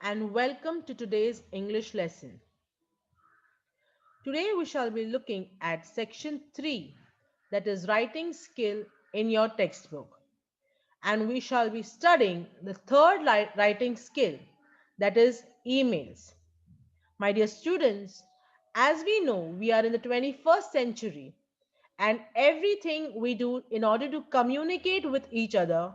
And welcome to today's English lesson. Today we shall be looking at section 3, that is writing skill in your textbook. And we shall be studying the third writing skill, that is emails. My dear students, as we know, we are in the 21st century and everything we do in order to communicate with each other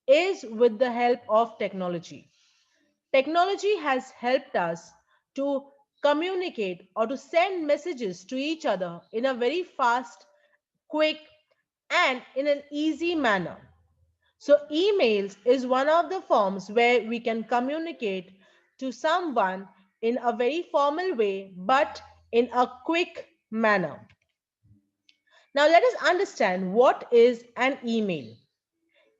is with the help of technology. Technology has helped us to communicate or to send messages to each other in a very fast, quick, and in an easy manner. So, emails is one of the forms where we can communicate to someone in a very formal way but in a quick manner. Now, let us understand what is an email.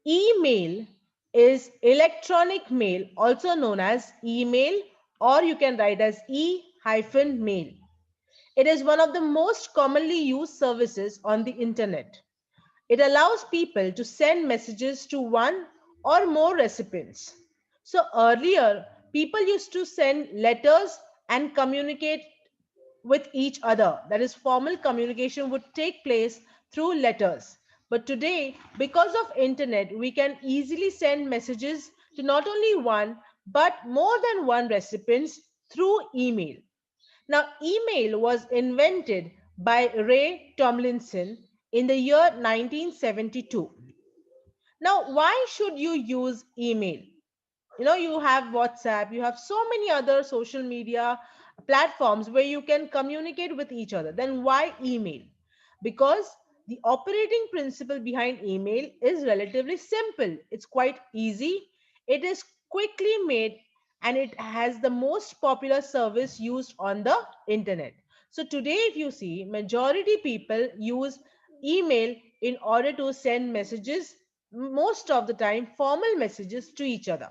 Email is electronic mail, also known as email, or you can write as e-mail. It is one of the most commonly used services on the internet. It allows people to send messages to one or more recipients. So earlier, people used to send letters and communicate with each other. That is, formal communication would take place through letters. But today, because of internet, we can easily send messages to not only one but more than one recipients through email. Now, email was invented by Ray Tomlinson in the year 1972. Now, why should you use email? You have WhatsApp, you have so many other social media platforms where you can communicate with each other. Then why email? Because the operating principle behind email is relatively simple. It's quite easy, it is quickly made, and it has the most popular service used on the internet. So today, if you see, majority people use email in order to send messages, most of the time formal messages to each other.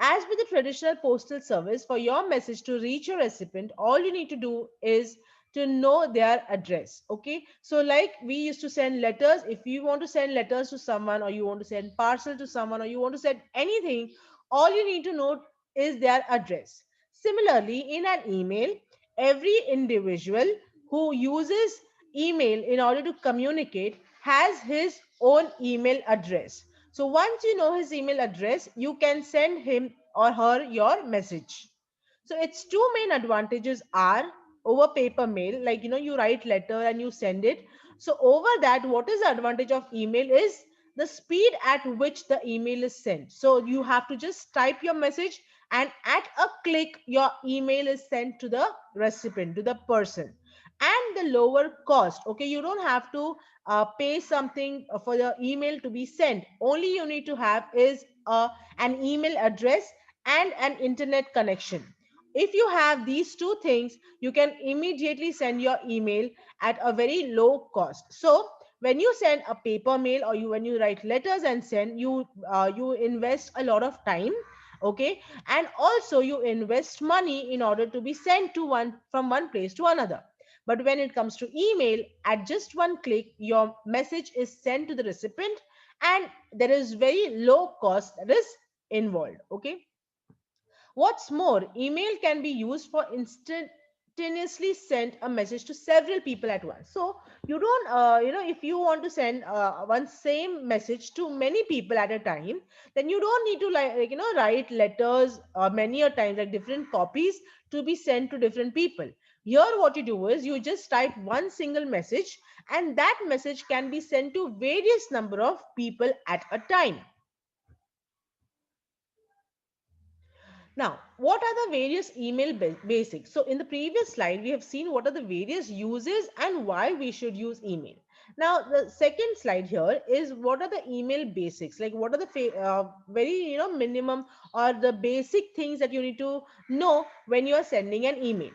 As with the traditional postal service, for your message to reach your recipient, all you need to do is to know their address. Okay. So, like we used to send letters, if you want to send letters to someone, or you want to send parcel to someone, or you want to send anything, all you need to know is their address. Similarly, in an email, every individual who uses email in order to communicate has his own email address. So once you know his email address, you can send him or her your message. So its two main advantages are over paper mail, like you write letter and you send it. So over that, what is the advantage of email is the speed at which the email is sent. So you have to just type your message, and at a click your email is sent to the recipient, to the person. And the lower cost, okay, you don't have to pay something for the email to be sent. Only you need to have is an email address and an internet connection. If you have these two things, you can immediately send your email at a very low cost. So when you send a paper mail, or when you write letters and send, you invest a lot of time, okay, and also you invest money in order to be sent to one from one place to another. But when it comes to email, at just one click, your message is sent to the recipient, and there is very low cost that is involved. Okay. What's more, email can be used for instantaneously send a message to several people at once. So you don't, if you want to send one same message to many people at a time, then you don't need to write letters many a times, like different copies to be sent to different people. Here, what you do is you just type one single message, and that message can be sent to various number of people at a time. Now, what are the various email basics? So, in the previous slide, we have seen what are the various uses and why we should use email. Now, the second slide here is what are the email basics? Like, what are the very minimum or the basic things that you need to know when you are sending an email?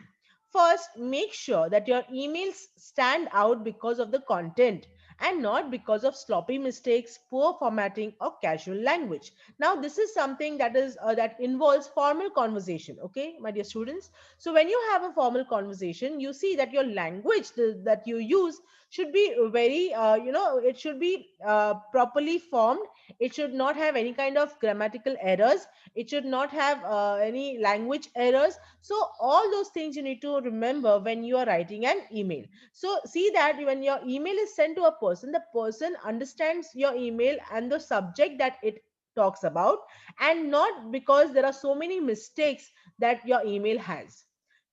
First, make sure that your emails stand out because of the content. and not because of sloppy mistakes, poor formatting, or casual language. Now, this is something that involves formal conversation. Okay, my dear students. So, when you have a formal conversation, you see that your language that you use should be very, it should be properly formed. It should not have any kind of grammatical errors. It should not have any language errors. So all those things you need to remember when you are writing an email. So see that when your email is sent to a person, the person understands your email and the subject that it talks about, and not because there are so many mistakes that your email has.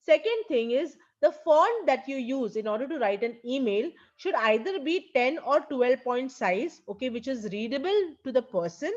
Second thing is, the font that you use in order to write an email should either be 10 or 12 point size, okay, which is readable to the person.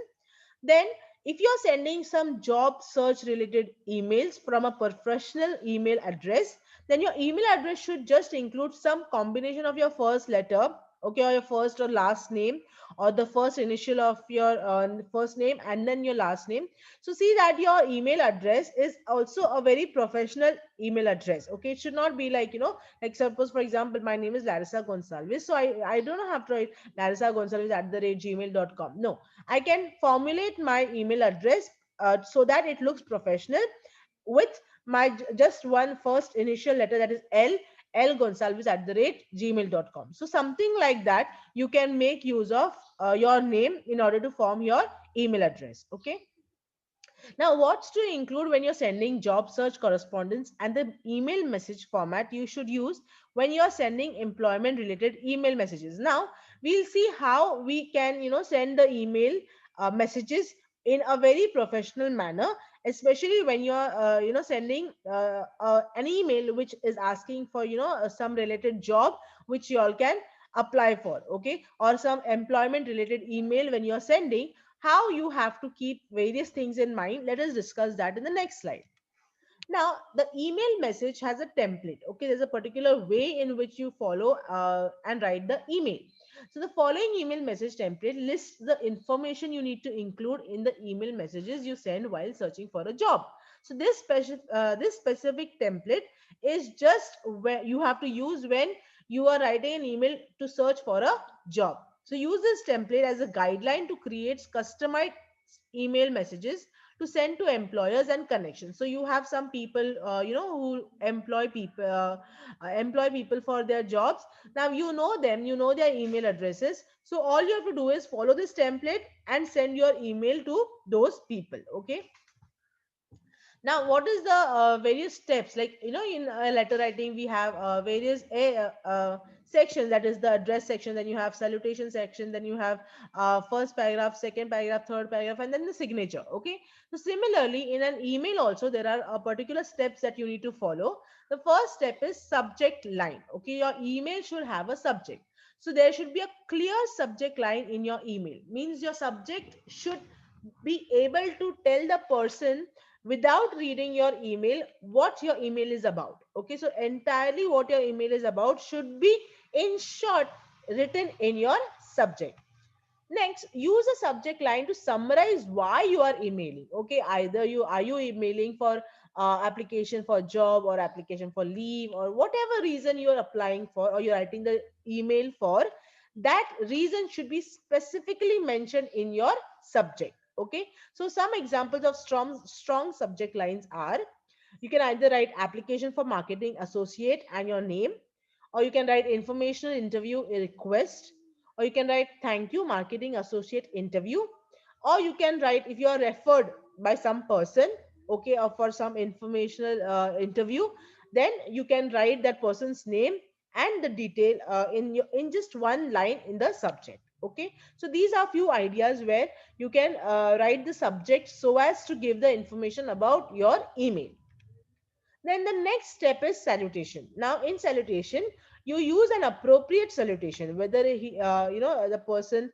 Then, if you're sending some job search related emails from a professional email address, then your email address should just include some combination of your first letter, okay, or your first or last name, or the first initial of your first name and then your last name. So, see that your email address is also a very professional email address. Okay, it should not be like, like suppose, for example, my name is Larissa Gonsalves. So, I don't have to write Larissa Gonsalves at the rate gmail.com. No, I can formulate my email address so that it looks professional with my just one first initial letter, that is L Gonsalves at the rate gmail.com. So something like that you can make use of your name in order to form your email address. Okay. Now, what's to include when you're sending job search correspondence, and the email message format you should use when you're sending employment related email messages. Now, we'll see how we can, send the email messages in a very professional manner, especially when you're, sending an email which is asking for, some related job which you all can apply for, okay, or some employment related email when you're sending. How you have to keep various things in mind, let us discuss that in the next slide. Now, the email message has a template. Okay, there's a particular way in which you follow and write the email. So the following email message template lists the information you need to include in the email messages you send while searching for a job. So this specific template is just where you have to use when you are writing an email to search for a job. So use this template as a guideline to create customized email messages to send to employers and connections. So you have some people, who employ people for their jobs. Now you know them, you know their email addresses. So all you have to do is follow this template and send your email to those people. Okay. Now, what is the various steps? Like, in letter writing, we have various sections. That is the address section. Then you have salutation section. Then you have first paragraph, second paragraph, third paragraph, and then the signature. Okay. So similarly, in an email also, there are particular steps that you need to follow. The first step is subject line. Okay. Your email should have a subject. So there should be a clear subject line in your email. Means your subject should be able to tell the person without reading your email what your email is about. Okay, so entirely what your email is about should be in short written in your subject. Next, use a subject line to summarize why you are emailing. Okay, either you emailing for application for job, or application for leave, or whatever reason you are applying for, or you're writing the email for, that reason should be specifically mentioned in your subject. Okay, so some examples of strong subject lines are: you can either write application for marketing associate and your name, or you can write informational interview request, or you can write thank you marketing associate interview, or you can write if you are referred by some person, okay, or for some informational interview, then you can write that person's name and the detail in just one line in the subject. Okay, so these are few ideas where you can write the subject so as to give the information about your email. Then the next step is salutation. Now, in salutation, you use an appropriate salutation. Whether the person,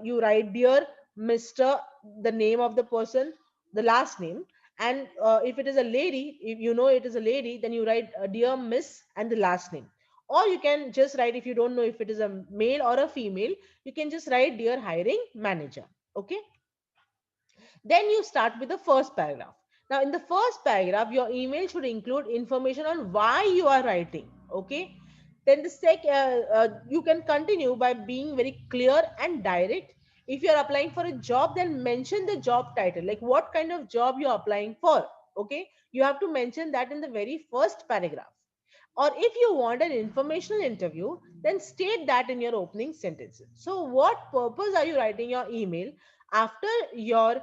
you write dear Mister, the name of the person, the last name, and if it is a lady, if you know it is a lady, then you write dear Miss and the last name. Or you can just write, if you don't know if it is a male or a female, you can just write dear hiring manager. Okay. Then you start with the first paragraph. Now, in the first paragraph, your email should include information on why you are writing. Okay. Then you can continue by being very clear and direct. If you're applying for a job, then mention the job title, like what kind of job you're applying for. Okay, you have to mention that in the very first paragraph. Or if you want an informational interview, then state that in your opening sentences. So what purpose are you writing your email? After your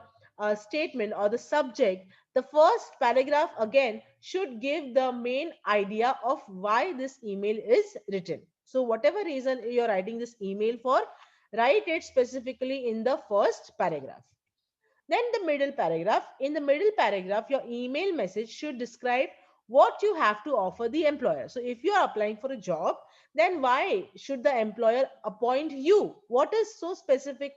statement or the subject, the first paragraph again should give the main idea of why this email is written. So whatever reason you're writing this email for, write it specifically in the first paragraph. Then the middle paragraph. In the middle paragraph, your email message should describe what you have to offer the employer. So if you are applying for a job, then why should the employer appoint you? What is so specific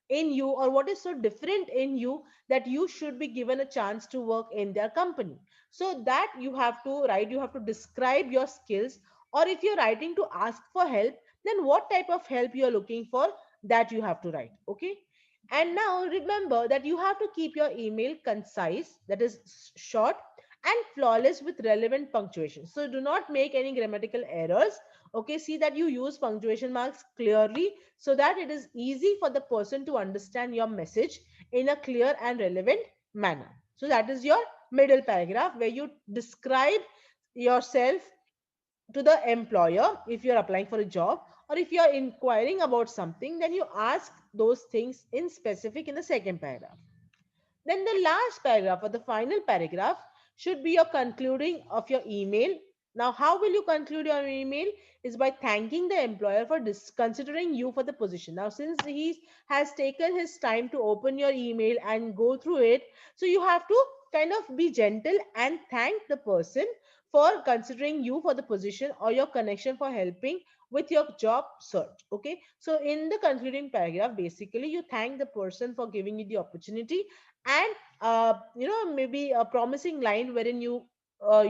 in you, or what is so different in you, that you should be given a chance to work in their company? So that you have to write, you have to describe your skills. Or if you're writing to ask for help, then what type of help you're looking for, that you have to write. Okay, and now remember that you have to keep your email concise, that is short and flawless with relevant punctuation. So do not make any grammatical errors. Okay, see that you use punctuation marks clearly so that it is easy for the person to understand your message in a clear and relevant manner. So that is your middle paragraph where you describe yourself to the employer. If you're applying for a job, or if you're inquiring about something, then you ask those things in specific in the second paragraph. Then the last paragraph or the final paragraph should be your concluding of your email. Now, how will you conclude your email? Is by thanking the employer for considering you for the position. Now, since he has taken his time to open your email and go through it, so you have to kind of be gentle and thank the person for considering you for the position, or your connection for helping with your job search. Okay, so in the concluding paragraph, basically you thank the person for giving you the opportunity, and maybe a promising line wherein you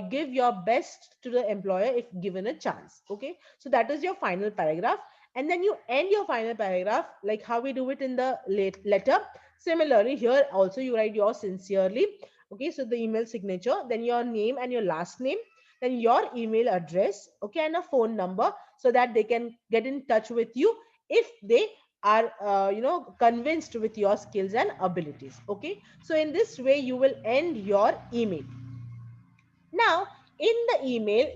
give your best to the employer if given a chance. Okay, so that is your final paragraph. And then you end your final paragraph like how we do it in the letter. Similarly, here also you write your sincerely. Okay, so the email signature, then your name and your last name, then your email address, okay, and a phone number, so that they can get in touch with you if they are convinced with your skills and abilities. Okay, so in this way you will end your email. Now, in the email,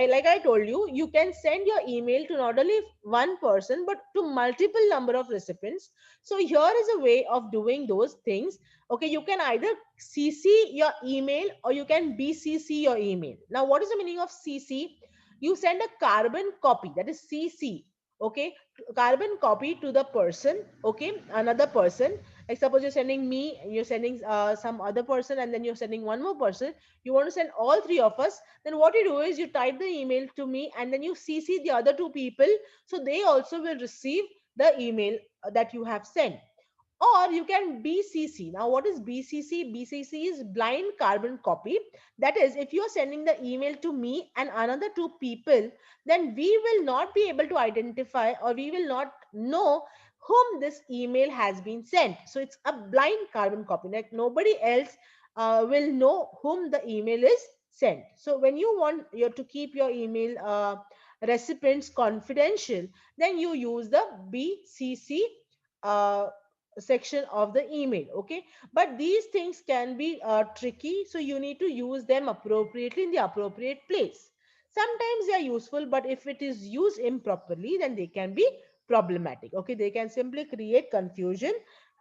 like I told you, you can send your email to not only one person but to multiple number of recipients. So here is a way of doing those things. Okay, you can either CC your email or you can BCC your email. Now, what is the meaning of CC? You send a carbon copy, that is CC. Okay, carbon copy to the person. Okay, another person. Like suppose you're sending me, you're sending some other person, and then you're sending one more person. You want to send all three of us, then what you do is you type the email to me and then you CC the other two people, so they also will receive the email that you have sent. Or you can BCC. Now, what is BCC? BCC is blind carbon copy. That is, if you are sending the email to me and another two people, then we will not be able to identify, or we will not know whom this email has been sent. So it's a blind carbon copy. Like nobody else will know whom the email is sent. So when you want to keep your email recipients confidential, then you use the BCC uh, section of the email. Okay, but these things can be tricky, so you need to use them appropriately in the appropriate place. Sometimes they are useful, but if it is used improperly, then they can be problematic. Okay, they can simply create confusion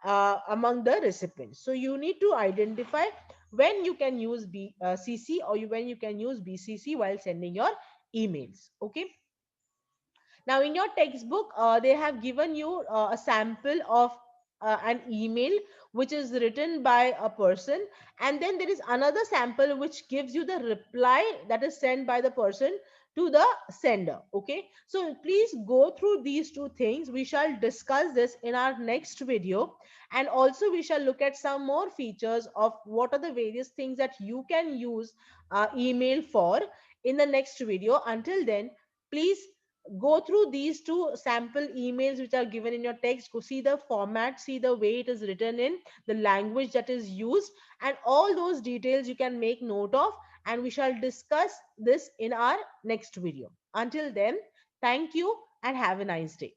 among the recipients. So you need to identify when you can use CC, or when you can use BCC while sending your emails. Okay, now, in your textbook, they have given you a sample of an email which is written by a person, and then there is another sample which gives you the reply that is sent by the person to the sender. Okay, so please go through these two things. We shall discuss this in our next video, and also we shall look at some more features of what are the various things that you can use email for in the next video. Until then, please go through these two sample emails which are given in your text. Go see the format, see the way it is written in, the language that is used, and all those details you can make note of, and we shall discuss this in our next video. Until then, Thank you and have a nice day.